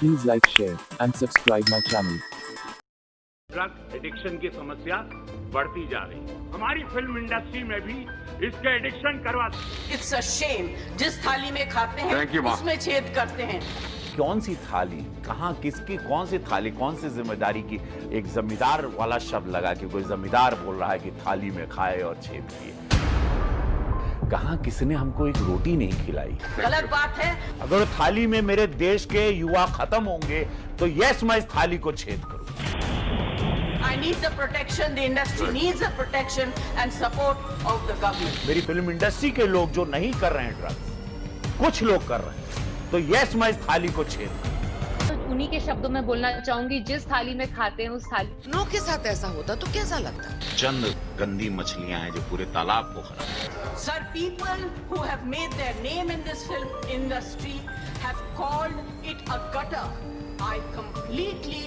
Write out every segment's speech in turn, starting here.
Please like, share, and subscribe my channel. Drug addiction की समस्या बढ़ती जा रही है। हमारी फिल्म इंडस्ट्री में भी इसके एडिक्शन करवा। इट्स अ शेम, जिस थाली में खाते हैं उसमें छेद करते हैं। कौन सी थाली, कहाँ, किसकी, कौन सी थाली, कौन सी जिम्मेदारी की, एक जमींदार वाला शब्द लगा कि कोई जमींदार बोल रहा है कि थाली में खाए और छेद किए। कहाँ किसने हमको एक रोटी नहीं खिलाई। गलत बात है। अगर थाली में मेरे देश के युवा खत्म होंगे तो यस, मैं इस थाली को छेद करूं। I need the protection, the industry needs the protection and support of the government. मेरी फिल्म इंडस्ट्री के लोग जो नहीं कर रहे हैं ड्रग्स, कुछ लोग कर रहे हैं, तो यस, मैं इस थाली को छेद करूं। तो उन्हीं के शब्दों में बोलना चाहूंगी, जिस थाली में खाते हैं उस थाली। नो के साथ ऐसा होता तो कैसा लगता? चंद गंदी मछलियां हैं जो पूरे तालाब को खराब। Sir, people who have made their name in this film industry have called it a gutter. I completely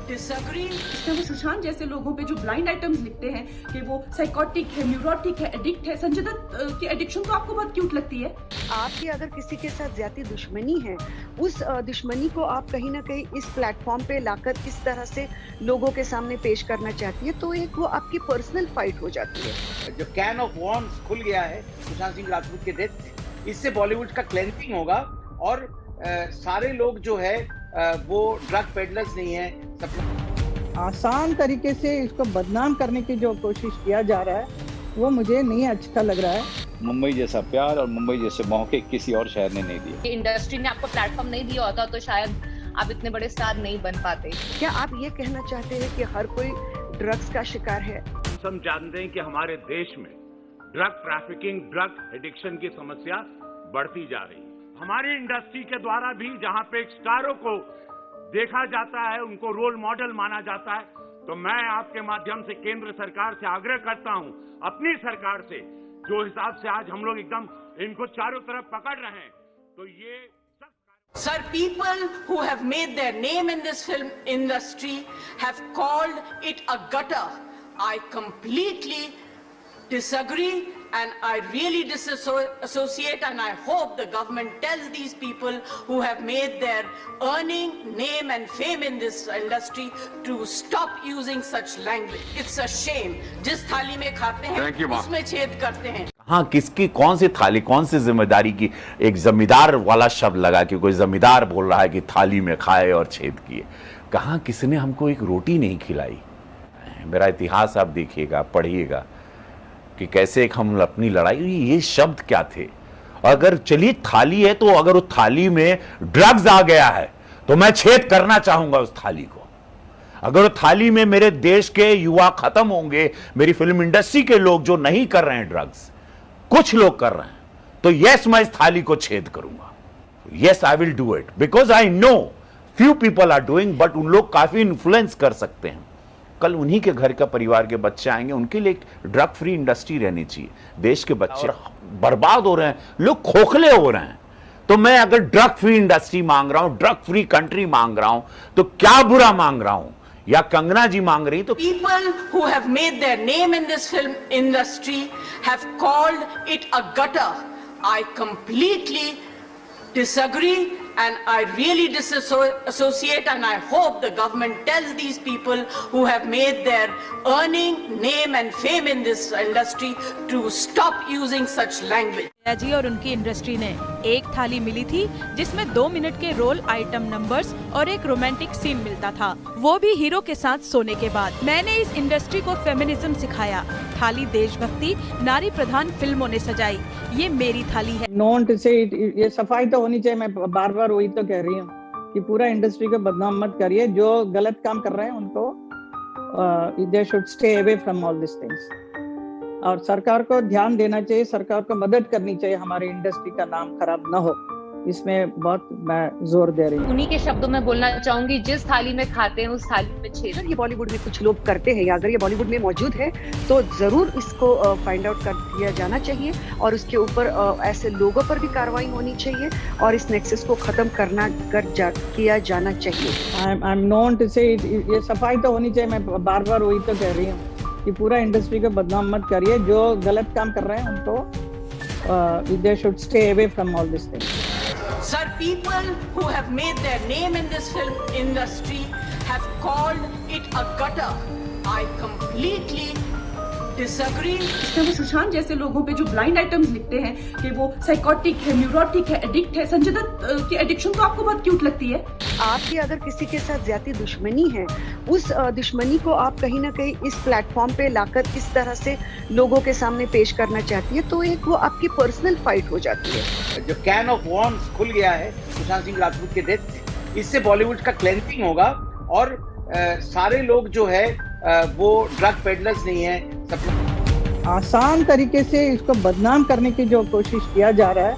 disagree. वो सुशांत जैसे लोगों पे जो ब्लाइंड आइटम्स लिखते हैं कि वो साइकोटिक है, न्यूरोटिक है, एडिक्ट है। संजय दत्त की एडिक्शन तो आपको बहुत क्यूट लगती है। आपकी अगर किसी के साथ ज्यादा दुश्मनी है, उस दुश्मनी को आप कहीं ना कहीं इस प्लेटफॉर्म पे लाकर इस तरह से लोगों के सामने पेश करना चाहती है, तो एक वो आपकी पर्सनल फाइट हो जाती है। जो कैन ऑफ वॉर्म्स खुल गया है सुशांत सिंह राजपूत के डेथ से, इससे बॉलीवुड का क्लेंजिंग होगा और सारे लोग जो है वो ड्रग पेडलर्स नहीं है। आसान तरीके से इसको बदनाम करने की जो कोशिश किया जा रहा है वो मुझे नहीं अच्छा लग रहा है। मुंबई जैसा प्यार और मुंबई जैसे मौके किसी और शहर ने नहीं दिए। इंडस्ट्री ने आपको प्लेटफॉर्म नहीं दिया होता तो शायद आप इतने बड़े स्टार नहीं बन पाते। क्या आप ये कहना चाहते हैं कि हर कोई ड्रग्स का शिकार है? हम जानते हैं कि हमारे देश में ड्रग ट्रैफिकिंग, ड्रग एडिक्शन की समस्या बढ़ती जा रही है। हमारी इंडस्ट्री के द्वारा भी जहां पे स्टारों को देखा जाता है, उनको रोल मॉडल माना जाता है, तो मैं आपके माध्यम से केंद्र सरकार से आग्रह करता हूं, अपनी सरकार से, जो हिसाब से आज हम लोग एकदम इनको चारों तरफ पकड़ रहे हैं, तो ये Sir, people who have made their name in this film industry have called it a gutter. I completely disagree and I really disassociate, and I hope the government tells these people who have made their earning, name and fame in this industry to stop using such language. It's a shame. जिस थाली में खाते हैं उसमें छेद करते हैं। हाँ, किसकी, कौन सी थाली, कौन सी जिम्मेदारी की, एक जमींदार वाला शब्द लगा कि कोई जमींदार बोल रहा है कि थाली में खाए और छेद किए। कहाँ किसने हमको एक रोटी नहीं खिलाई। मेरा इतिहास आप देखिएगा, पढ़िएगा कि कैसे एक हम अपनी लड़ाई, ये शब्द क्या थे। अगर चलिए थाली है तो अगर उस थाली में ड्रग्स आ गया है तो मैं छेद करना चाहूंगा उस थाली को। अगर उस थाली में मेरे देश के युवा खत्म होंगे, मेरी फिल्म इंडस्ट्री के लोग जो नहीं कर रहे हैं ड्रग्स, कुछ लोग कर रहे हैं, तो यस, मैं इस थाली को छेद करूंगा। Yes, I will do it because I know few people are doing, but उन लोग काफी इन्फ्लुएंस कर सकते हैं। कल उन्हीं के घर का परिवार के बच्चे आएंगे, उनके लिए ड्रग फ्री इंडस्ट्री रहनी चाहिए। देश के बच्चे बर्बाद हो रहे हैं, लोग खोखले हो रहे हैं, तो मैं अगर ड्रग फ्री इंडस्ट्री मांग रहा हूं, ड्रग फ्री कंट्री मांग रहा हूं, तो क्या बुरा मांग रहा हूं? या कंगना जी मांग रही तो। People who have made their name in this film industry have called it a gutter. I completely disagree and I really disassociate, and I hope the government tells these people who have made their earning, name and fame in this industry to stop using such language. जी और उनकी industry ने एक थाली मिली थी जिसमें 2 minute के role item numbers और एक रोमांटिक सीन मिलता था, वो भी हीरो के साथ सोने के बाद। मैंने इस इंडस्ट्री को फेमिनिज्म सिखाया। थाली देशभक्ति, नारी प्रधान फिल्मों ने सजाई, ये मेरी थाली है। नॉन टू से ये सफाई तो होनी चाहिए। मैं बार बार वही तो कह रही हूँ कि पूरा इंडस्ट्री को बदनाम मत करिए। जो गलत काम कर रहे हैं उनको they should stay away from all this things. और सरकार को ध्यान देना चाहिए, सरकार को मदद करनी चाहिए, हमारी इंडस्ट्री का नाम खराब ना हो, इसमें बहुत मैं जोर दे रही हूँ। उन्हीं के शब्दों में बोलना चाहूंगी, जिस थाली में खाते हैं उस थाली में छेद। ये बॉलीवुड में कुछ लोग करते हैं, या अगर ये बॉलीवुड में मौजूद है तो जरूर इसको फाइंड आउट कर दिया जाना चाहिए और उसके ऊपर ऐसे लोगों पर भी कार्रवाई होनी चाहिए और इस नेक्सस को खत्म किया जाना चाहिए। आई एम नोन टू से ये सफाई तो होनी चाहिए। मैं बार बार वही तो कह रही हूँ कि पूरा इंडस्ट्री को बदनाम मत करिए। जो गलत काम कर रहे हैं उनको they should stay away from all this things. Sir, people who have made their name in this film industry have called it a gutter. I completely disagree. वो सुशांत जैसे लोगों पे जो ब्लाइंड आइटम्स लिखते हैं कि वो साइकोटिक है, न्यूरोटिक है, एडिक्ट है, संजय दत्त की एडिक्शन तो आपको बहुत क्यूट लगती है। आपकी अगर किसी के साथ ज्यादा दुश्मनी है, उस दुश्मनी को आप कहीं ना कहीं इस प्लेटफॉर्म पे लाकर इस तरह से लोगों के सामने पेश करना चाहती है, तो एक वो आपकी पर्सनल फाइट हो जाती है। जो कैन ऑफ वॉर्म्स खुल गया है सुशांत सिंह राजपूत के डेथ से, इससे बॉलीवुड का क्लेंजिंग होगा और सारे लोग जो है वो ड्रग पेडलर्स नहीं है। आसान तरीके से इसको बदनाम करने की जो कोशिश किया जा रहा है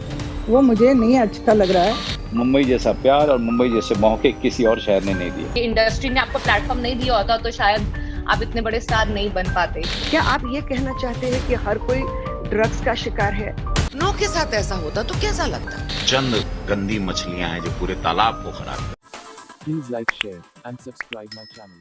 वो मुझे नहीं अच्छा लग रहा है। मुंबई जैसा प्यार और मुंबई जैसे मौके किसी और शहर ने नहीं दिए। इंडस्ट्री ने आपको प्लेटफॉर्म नहीं दिया होता तो शायद आप इतने बड़े स्टार नहीं बन पाते। क्या आप ये कहना चाहते हैं कि हर कोई ड्रग्स का शिकार है? नो के साथ ऐसा होता तो कैसा लगता? चंद गंदी मछलियां हैं जो पूरे तालाब को खराब कर। Please like, share and subscribe my channel.